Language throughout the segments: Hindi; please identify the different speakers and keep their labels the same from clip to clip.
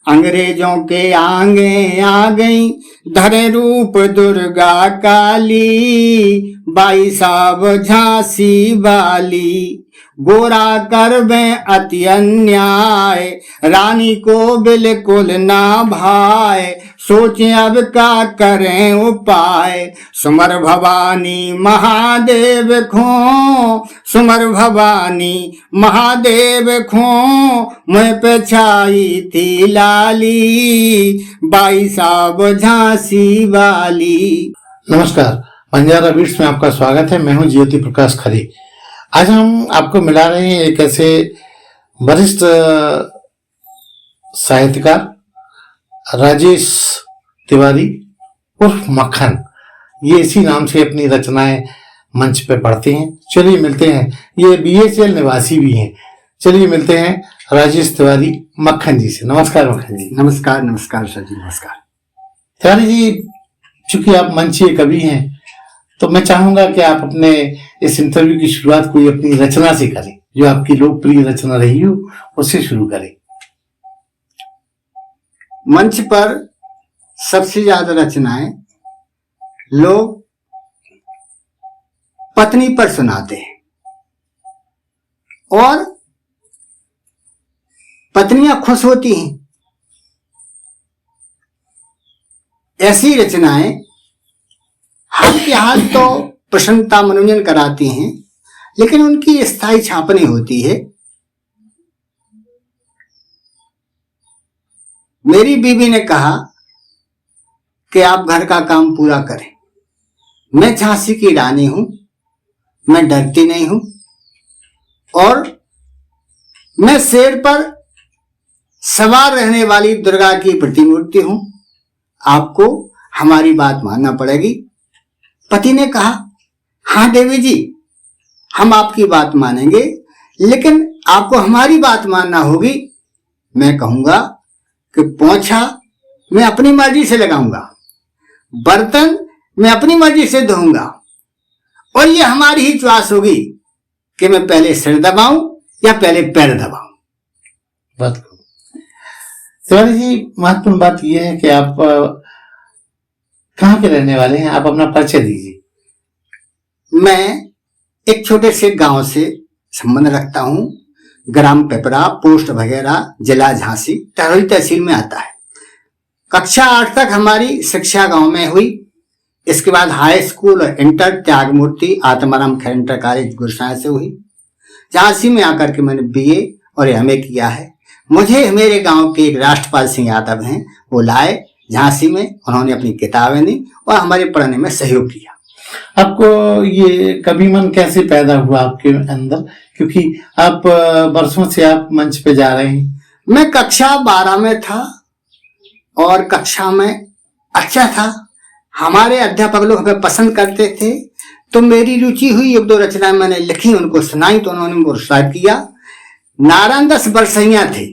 Speaker 1: अंग्रेजों के आगे आ गई धरे रूप दुर्गा काली, बाई साहब झांसी वाली। गोरा करबे अति अन्याय, रानी को बिल्कुल ना भाए, सोचे अब क्या करें उपाय। सुमर भवानी महादेव खो, सुमर भवानी महादेव खो, मैं पे छाई थी लाली, बाई साहब झांसी वाली।
Speaker 2: नमस्कार, बंजारा बीट्स में आपका स्वागत है। मैं हूं ज्योति प्रकाश खरे। आज हम आपको मिला रहे हैं एक ऐसे वरिष्ठ साहित्यकार राजेश तिवारी उर्फ मक्खन। ये इसी नाम से अपनी रचनाएं मंच पे पढ़ते हैं। चलिए मिलते हैं, ये BHL निवासी भी हैं। चलिए मिलते हैं राजेश तिवारी मक्खन जी से। नमस्कार मक्खन जी।
Speaker 1: नमस्कार नमस्कार सर जी, नमस्कार।
Speaker 2: तिवारी जी, चूंकि आप मंचीय कवि हैं तो मैं चाहूंगा कि आप अपने इस इंटरव्यू की शुरुआत कोई अपनी रचना से करें, जो आपकी लोकप्रिय रचना रही हो उससे शुरू करें।
Speaker 1: मंच पर सबसे ज्यादा रचनाएं लोग पत्नी पर सुनाते हैं और पत्नियां खुश होती हैं। ऐसी रचनाएं हाल के हाल तो प्रसन्नता मनोरंजन कराती हैं, लेकिन उनकी स्थायी छाप नहीं होती है। मेरी बीवी ने कहा कि आप घर का काम पूरा करें। मैं झांसी की रानी हूं, मैं डरती नहीं हूं और मैं शेर पर सवार रहने वाली दुर्गा की प्रतिमूर्ति हूं। आपको हमारी बात मानना पड़ेगी। पति ने कहा, हाँ देवी जी, हम आपकी बात मानेंगे, लेकिन आपको हमारी बात मानना होगी। मैं कहूंगा कि पोंछा मैं अपनी मर्जी से लगाऊंगा, बर्तन मैं अपनी मर्जी से धोऊंगा और ये हमारी ही च्वास होगी कि मैं पहले सिर दबाऊं या पहले पैर दबाऊं।
Speaker 2: बात तिवारी जी, महत्वपूर्ण बात यह है कि आप कहाँ के रहने वाले हैं? आप अपना परिचय दीजिए।
Speaker 1: मैं एक छोटे से गांव से संबंध रखता हूं, ग्राम पेपरा, पोस्ट वगैरह, जिला झांसी, टहरी तहसील में आता है। कक्षा 8 तक हमारी शिक्षा गांव में हुई। इसके बाद हाई स्कूल और इंटर त्यागमूर्ति आत्माराम खैर इंटर कॉलेज गुरसाय से हुई। झांसी में आकर के मैंने BA और MA किया है। मुझे मेरे गांव के एक राष्ट्रपाल सिंह यादव हैं, वो लाए झांसी में, उन्होंने अपनी किताबें दी और हमारे पढ़ने में सहयोग किया।
Speaker 2: आपको ये कवि मन कैसे पैदा हुआ आपके अंदर? क्योंकि आप वर्षों से आप मंच पे जा रहे हैं।
Speaker 1: मैं कक्षा 12 में था और कक्षा में अच्छा था। हमारे अध्यापक लोग हमें पसंद करते थे, तो मेरी रुचि हुई। 1-2 रचनाएं मैंने लिखी, उनको सुनाई तो उन्होंने मुझे प्रोत्साहित किया। नारायण दास बरसैया थे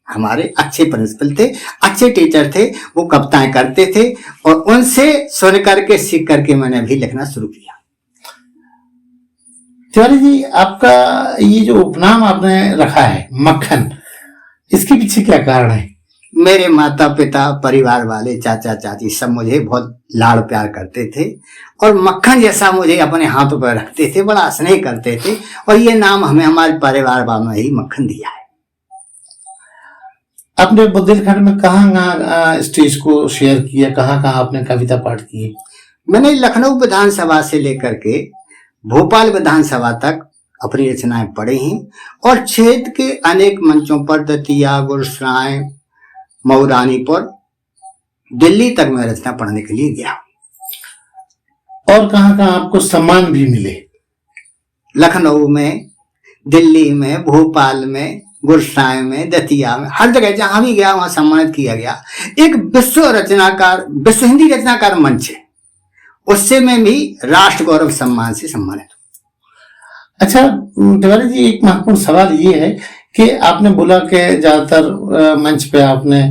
Speaker 1: हमारे, अच्छे प्रिंसिपल थे, अच्छे टीचर थे, वो कविताएं करते थे और उनसे सुन करके सीख करके मैंने भी लिखना शुरू किया।
Speaker 2: तिवारी जी, आपका ये जो उपनाम आपने रखा है मक्खन, इसके पीछे क्या कारण है?
Speaker 1: मेरे माता पिता, परिवार वाले, चाचा चाची सब मुझे बहुत लाड़ प्यार करते थे और मक्खन जैसा मुझे अपने हाथों पर रखते थे, बड़ा स्नेह करते थे और ये नाम हमें हमारे परिवार वालों ने ही मक्खन दिया है।
Speaker 2: आपने बुंदेलखंड में कहाँ स्टेज को शेयर किया, कहाँ आपने कविता पाठ किए?
Speaker 1: मैंने लखनऊ विधानसभा से लेकर के भोपाल विधानसभा तक अपनी रचनाएं पढ़ी हैं और क्षेत्र के अनेक मंचों पर, दतिया, गुरसाय, मऊरानीपुर, दिल्ली तक मैं रचना पढ़ने के लिए गया।
Speaker 2: और कहाँ आपको सम्मान भी मिले?
Speaker 1: लखनऊ में, दिल्ली में, भोपाल में, गुरसाय में, दतिया में, हर जगह जहां भी गया वहां सम्मानित किया गया। एक विश्व हिंदी रचनाकार मंच है, उससे मैं भी राष्ट्र गौरव सम्मान से सम्मानित हूं।
Speaker 2: अच्छा तिवारी जी, एक महत्वपूर्ण सवाल ये है कि आपने बोला कि ज्यादातर मंच पे आपने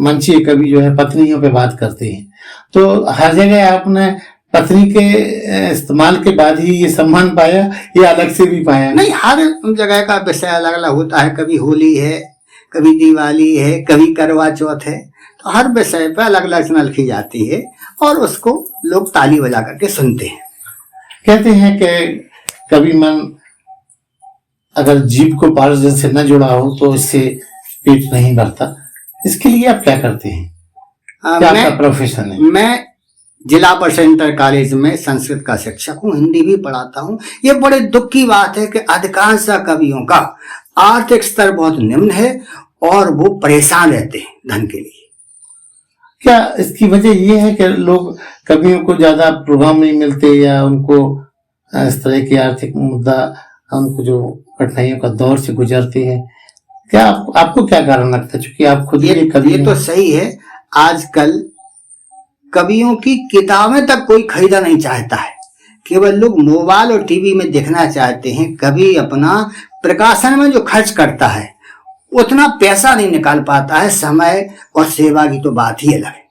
Speaker 2: मंचीय कवि जो है पत्नियों पे बात करते हैं, तो हर जगह आपने पत्नी के इस्तेमाल के बाद ही ये सम्मान पाया या अलग से भी पाया?
Speaker 1: नहीं, हर जगह का विषय अलग अलग होता है। कभी होली है, कभी दिवाली है, कभी करवा चौथ है, तो हर विषय पर अलग अलग रचना लिखी जाती है और उसको लोग ताली बजा करके सुनते हैं।
Speaker 2: कहते हैं कि कभी मन अगर जीभ को पार्जन से न जुड़ा हो तो इससे पेट नहीं भरता, इसके लिए आप क्या करते हैं? क्या आपका प्रोफेशन है?
Speaker 1: मैं जिला परिषद इंटर कॉलेज में संस्कृत का शिक्षक हूँ, हिंदी भी पढ़ाता हूँ। ये बड़े दुख की बात है कि अधिकांश कवियों का आर्थिक स्तर बहुत निम्न है और वो परेशान रहते हैं धन के लिए।
Speaker 2: क्या इसकी वजह ये है कि लोग कवियों को ज्यादा प्रोग्राम नहीं मिलते या उनको इस तरह की आर्थिक मुद्दा, उनको जो कठिनाइयों का दौर से गुजरते हैं, क्या आपको क्या कारण लगता है? क्योंकि आप खुद ये कवि
Speaker 1: ये तो सही है, आजकल कवियों की किताबें तक कोई खरीदा नहीं चाहता है, केवल लोग मोबाइल और टीवी में देखना चाहते हैं। कवि अपना प्रकाशन में जो खर्च करता है उतना पैसा नहीं निकाल पाता है। समय और सेवा की तो बात ही अलग है।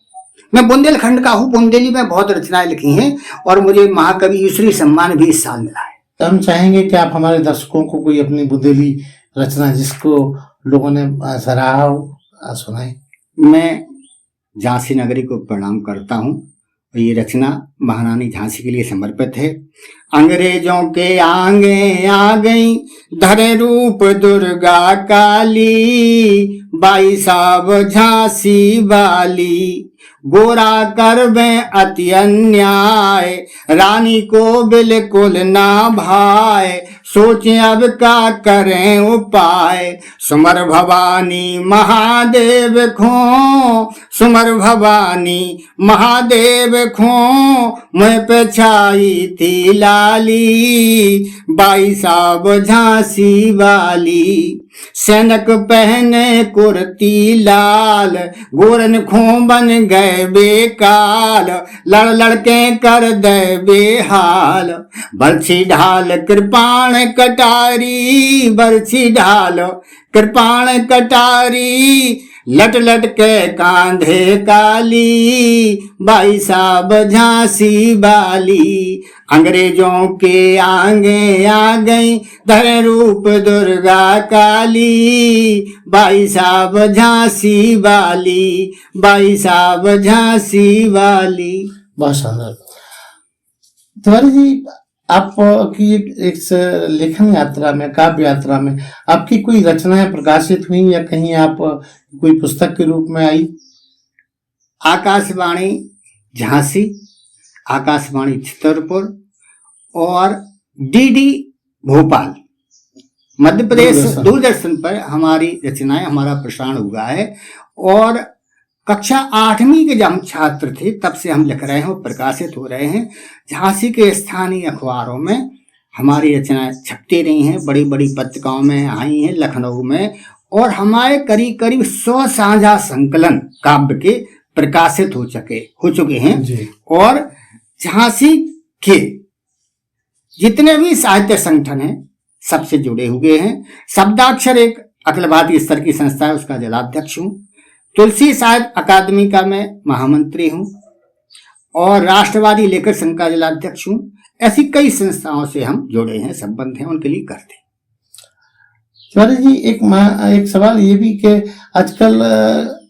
Speaker 1: मैं बुंदेलखंड का हूँ, बुंदेली में बहुत रचनाएं लिखी हैं और मुझे महाकवि युश्री सम्मान भी इस साल मिला है।
Speaker 2: तो हम चाहेंगे कि आप हमारे दर्शकों को कोई अपनी बुंदेली रचना जिसको लोगों ने सराहा हो सुनाए।
Speaker 1: मैं झांसी नगरी को प्रणाम करता हूँ। ये रचना महारानी झांसी के लिए समर्पित है। अंग्रेजों के आगे आ गई धरे रूप दुर्गा काली, बाई साहब झांसी वाली, गोरा करबे अति अन्याय, रानी को बिल्कुल ना भाए, सोचे अब का करें उपाय, सुमर भवानी महादेव खो, सुमर भवानी महादेव खो, मैं पे छाई थी लाली, बाई साहब झांसी वाली, सैनक पहने कुर्ती लाल, गोरन खो बन गए बेकाल, लड़ लड़के कर दे बेहाल, बरछी ढाल कृपाण कटारी, बरछी ढाल कृपाण कटारी, लट लट के कांधे काली, बाई साहब झांसी वाली, अंग्रेजों के आगे आ गई धरे रूप दुर्गा काली, बाई साहब झांसी वाली, बाई साहब झांसी वाली।
Speaker 2: बहुत शानदार। तिवारी जी, आपकी एक लेखन यात्रा में, काव्य यात्रा में आपकी कोई रचनाएं प्रकाशित हुई या कहीं आप कोई पुस्तक के रूप में आई?
Speaker 1: आकाशवाणी झांसी, आकाशवाणी चित्रपुर और डीडी भोपाल मध्य प्रदेश दूरदर्शन पर हमारी रचनाएं, हमारा प्रसारण हुआ है। और कक्षा 8वीं के जब हम छात्र थे तब से हम लिख रहे हैं और प्रकाशित हो रहे हैं। झांसी के स्थानीय अखबारों में हमारी रचनाएं छपती रही हैं, बड़ी बड़ी पत्रिकाओं में आई हैं, लखनऊ में, और हमारे करीब करीब 100 साझा संकलन काव्य के प्रकाशित हो चुके हैं
Speaker 2: जी।
Speaker 1: और झांसी के जितने भी साहित्य संगठन हैं सबसे जुड़े हुए हैं। शब्दाक्षर एक अखिल भारतीय स्तर की संस्था है, उसका जिलाध्यक्ष हूँ। तुलसी साहित्य अकादमी का मैं महामंत्री हूँ और राष्ट्रवादी लेखक संघ का जिलाध्यक्ष हूँ। ऐसी कई संस्थाओं से हम जुड़े हैं, संबंध हैं, उनके लिए करते हैं।
Speaker 2: तिवारी जी, एक सवाल ये भी कि आजकल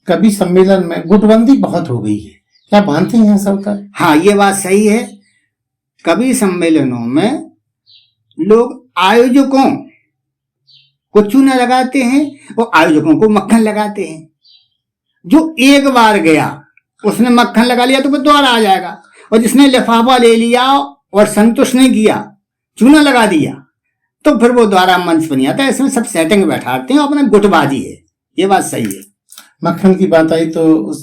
Speaker 2: कवि सम्मेलन में गुटबंदी बहुत हो गई है, क्या मानते हैं सबका?
Speaker 1: हाँ, ये बात सही है। कवि सम्मेलनों में लोग आयोजकों को चूना लगाते हैं और आयोजकों को मक्खन लगाते हैं। जो एक बार गया उसने मक्खन लगा लिया तो वो दोबारा आ जाएगा, और जिसने लिफाफा ले लिया और संतुष्ट नहीं किया, चूना लगा दिया, तो फिर वो दोबारा मंच पर नहीं आता। इसमें सब सेटिंग बैठाते हैं, अपना गुटबाजी है। ये बात सही है।
Speaker 2: मक्खन की बात आई तो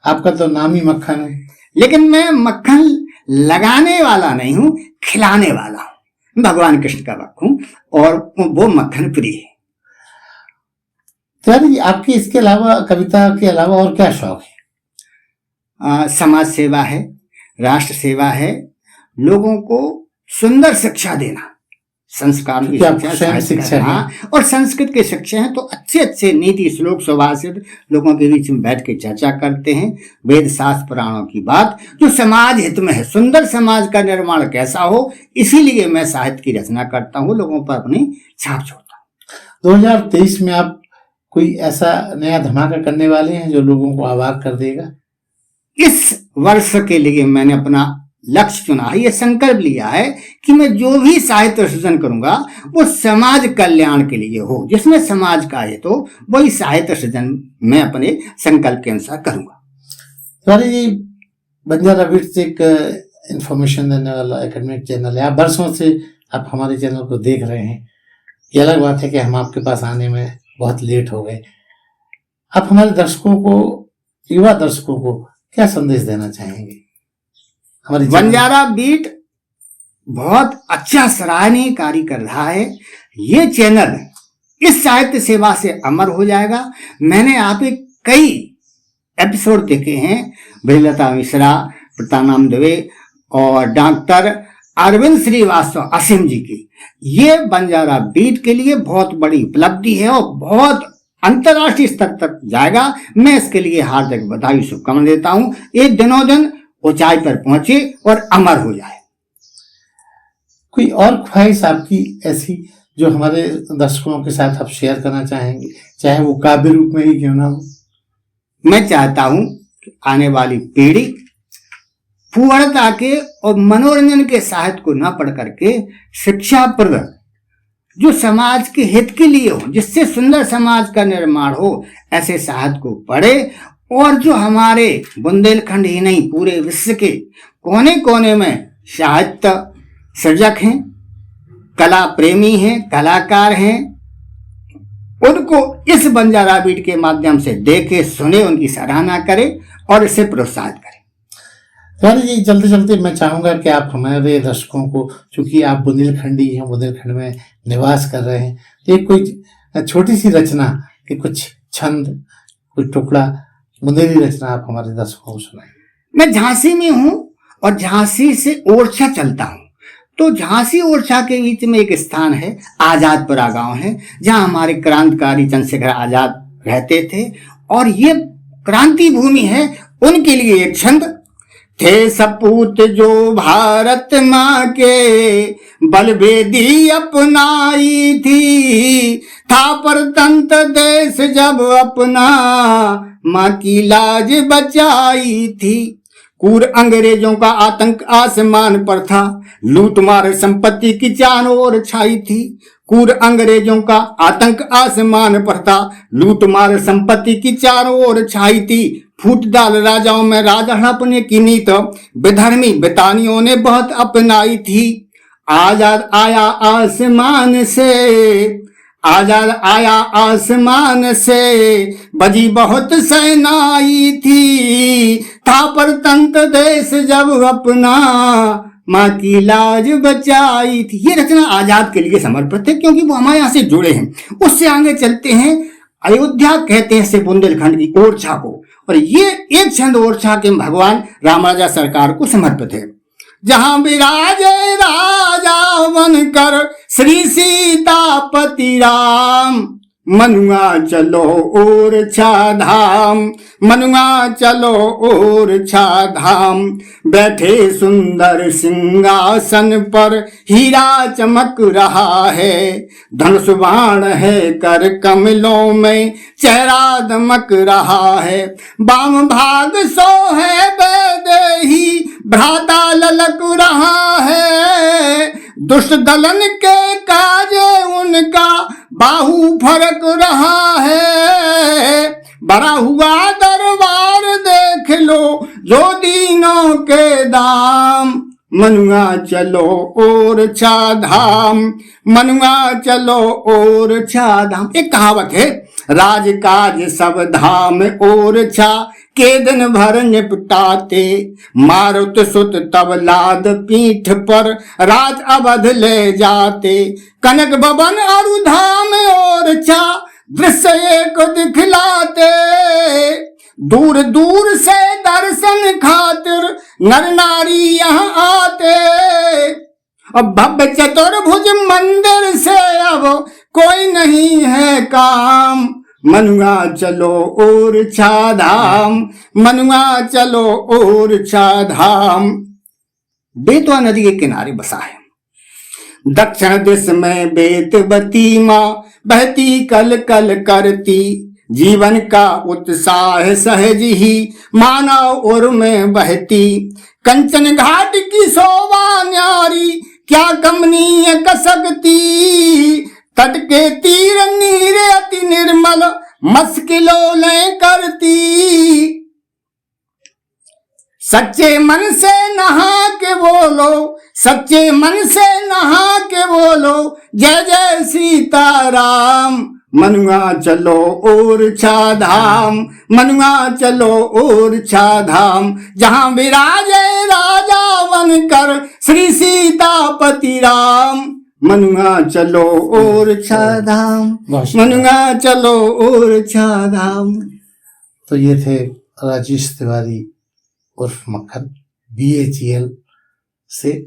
Speaker 2: आपका तो नाम ही मक्खन है।
Speaker 1: लेकिन मैं मक्खन लगाने वाला नहीं हूं, खिलाने वाला हूं। भगवान कृष्ण का भक्त हूं और वो मक्खन प्रिय है।
Speaker 2: तिवारी जी, आपके इसके अलावा, कविता के अलावा और क्या शौक है?
Speaker 1: समाज सेवा है, राष्ट्र सेवा है, लोगों को सुंदर शिक्षा देना, संस्कार की शिक्षा, हाँ, और संस्कृत की शिक्षा है। तो अच्छे अच्छे नीति श्लोक सुभाषित लोगों के बीच में बैठ के चर्चा करते हैं, वेद शास्त्र पुराणों की बात जो समाज हित में है। सुंदर समाज का निर्माण कैसा हो, इसीलिए मैं साहित्य की रचना करता हूँ, लोगों पर अपनी छाप छोड़ता हूँ।
Speaker 2: 2023 में आप कोई ऐसा नया धमाका करने वाले हैं जो लोगों को अवाक कर देगा?
Speaker 1: इस वर्ष के लिए मैंने अपना लक्ष्य चुना है, ये संकल्प लिया है कि मैं जो भी साहित्य सृजन करूंगा वो समाज कल्याण के लिए हो, जिसमें समाज का हित हो, वही साहित्य सृजन मैं अपने संकल्प के अनुसार करूंगा।
Speaker 2: तिवारी जी, बंजारा बिट्स एक इंफॉर्मेशन देने वाला एकेडमिक चैनल है। आप वर्षों से आप हमारे चैनल को देख रहे हैं। ये अलग बात है कि हम आपके पास आने में बहुत लेट हो गए। आप हमारे दर्शकों को, युवा दर्शकों को क्या संदेश देना चाहेंगे? हमारी
Speaker 1: बंजारा बीट बहुत अच्छा सराहनीय कार्य कर रहा है। ये चैनल इस साहित्य सेवा से अमर हो जाएगा। मैंने आप कई एपिसोड देखे हैं, ब्रिजलता मिश्रा, प्रतानाम दुबे और डॉक्टर अरविंद श्रीवास्तव असीम जी की। ये बंजारा बीट के लिए बहुत बड़ी उपलब्धि है और बहुत अंतर्राष्ट्रीय स्तर तक जाएगा। मैं इसके लिए हार्दिक बधाई शुभकामनाएं देता हूं। ये दिनों दिन ऊंचाई पर पहुंचे और अमर हो जाए।
Speaker 2: कोई और ख्वाहिश आपकी ऐसी जो हमारे दर्शकों के साथ आप शेयर करना चाहेंगे, चाहे वो काव्य रूप में ही क्यों ना हो?
Speaker 1: मैं चाहता हूं कि आने वाली पीढ़ी पूर्णता के और मनोरंजन के साहित्य को न पढ़ करके शिक्षाप्रद, जो समाज के हित के लिए हो, जिससे सुंदर समाज का निर्माण हो, ऐसे साहित्य को पढ़े। और जो हमारे बुंदेलखंड ही नहीं पूरे विश्व के कोने कोने में साहित्य सृजक हैं, कला प्रेमी हैं, कलाकार हैं, उनको इस बंजारा बीट के माध्यम से देखे, सुने, उनकी सराहना करें और इसे प्रोत्साहित करें।
Speaker 2: तिवारी जी, चलते चलते मैं चाहूंगा कि आप हमारे दर्शकों को, चूंकि आप बुंदेलखंडी हैं, बुंदेलखंड में निवास कर रहे हैं, एक कोई छोटी सी रचना, कि कुछ छंद, कुछ टुकड़ा बुंदेली रचना आप हमारे दर्शकों को सुनाएं।
Speaker 1: मैं झांसी में हूं और झांसी से ओरछा चलता हूं, तो झांसी ओरछा के बीच में एक स्थान है, आजादपुरा गांव है, जहां हमारे क्रांतिकारी चंद्रशेखर आजाद रहते थे और ये क्रांति भूमि है। उनके लिए एक छंद। थे सपूत जो भारत माँ के, बलवेदी अपनाई थी, था परतंत्र देश जब अपना, माँ की लाज बचाई थी। कूर अंग्रेजों का आतंक आसमान पर था, लूट मार संपत्ति की चारों ओर छाई थी। कूर अंग्रेजों का आतंक आसमान पर था, लूट मार संपत्ति की चारों ओर छाई थी। फूट डाल राजाओं में राजा हड़पने की नीत, विधर्मी बेतानियों ने बहुत अपनाई थी। आजाद आया आसमान से, आजाद आया आसमान से, बजी बहुत सेनाई थी, था परतंत्र देश जब अपना, माँ की लाज बचाई थी। ये रचना आजाद के लिए समर्पित है, क्योंकि वो हमारे यहाँ से जुड़े हैं। उससे आगे चलते हैं, अयोध्या कहते हैं से बुंदेलखंड की ओरछा को, और ये एक छंद ओरछा के भगवान रामराजा सरकार को समर्पित है। जहां विराजे राजा बनकर श्री सीतापति राम, मनुआ चलो ओरछा धाम, मनुआ चलो ओरछा धाम। बैठे सुंदर सिंहासन पर, हीरा चमक रहा है, धनुष बाण है कर कमलों में, चेहरा दमक रहा है। बाम भाग सो है वैदेही, भ्राता ललक रहा है, दुष्ट दलन के काजे उनका, बाहु फरक रहा है। बड़ा हुआ दरबार देख लो, जो दीनों के दाम, मनुआ चलो ओरछा धाम, मनुआ चलो ओरछा धाम। एक कहावत है, राज काज सब धाम ओरछा, के दिन भर निपटाते, मारुत सुत तब लाद पीठ पर, राज अवध ले जाते। कनक भवन और धाम ओरछा, दृश्य एक दिखलाते, दूर दूर से दर्शन खातिर नर नारी यहाँ आते। अब भव्य चतुर्भुज मंदिर से अब कोई नहीं है काम, मनुआ चलो ओरछा धाम, मनुआ चलो ओरछा धाम। बेतवा नदी के किनारे बसा है। दक्षिण दिश में बेतवती माँ बहती कल कल करती, जीवन का उत्साह सहज ही मानव और में बहती। कंचन घाट की शोभा न्यारी क्या कमनीय कसकती, तट के तीर नीरे अति निर्मल मस्किलोलें करती। सच्चे मन से नहा के बोलो, सच्चे मन से नहा के बोलो, जय जय सीताराम। मनुआ चलो ओरछा धाम, मनुआ चलो ओरछा धाम, जहां विराजे राजा बनकर श्री सीतापति राम। मनुआ चलो ओरछा धाम, मनुआ चलो ओरछा धाम।
Speaker 2: तो ये थे राजेश तिवारी उर्फ मक्खन BHEL से,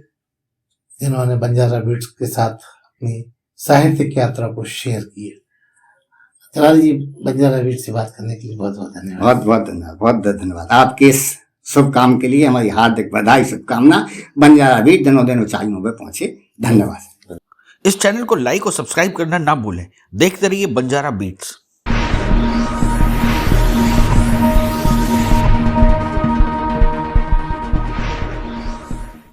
Speaker 2: जिन्होंने बंजारा बीट्स के साथ अपनी साहित्यिक यात्रा को शेयर की है। तिवारी जी, बंजारा बीट्स से बात करने के लिए बहुत बहुत धन्यवाद।
Speaker 1: बहुत बहुत धन्यवाद, बहुत बहुत धन्यवाद। आपके इस शुभ काम के लिए हमारी हार्दिक बधाई, शुभकामना। बंजारा बीट दिनों दिन ऊंचाइयों में पहुंचे। धन्यवाद।
Speaker 3: इस चैनल को लाइक और सब्सक्राइब करना ना भूलें। देखते रहिए बंजारा बीट्स।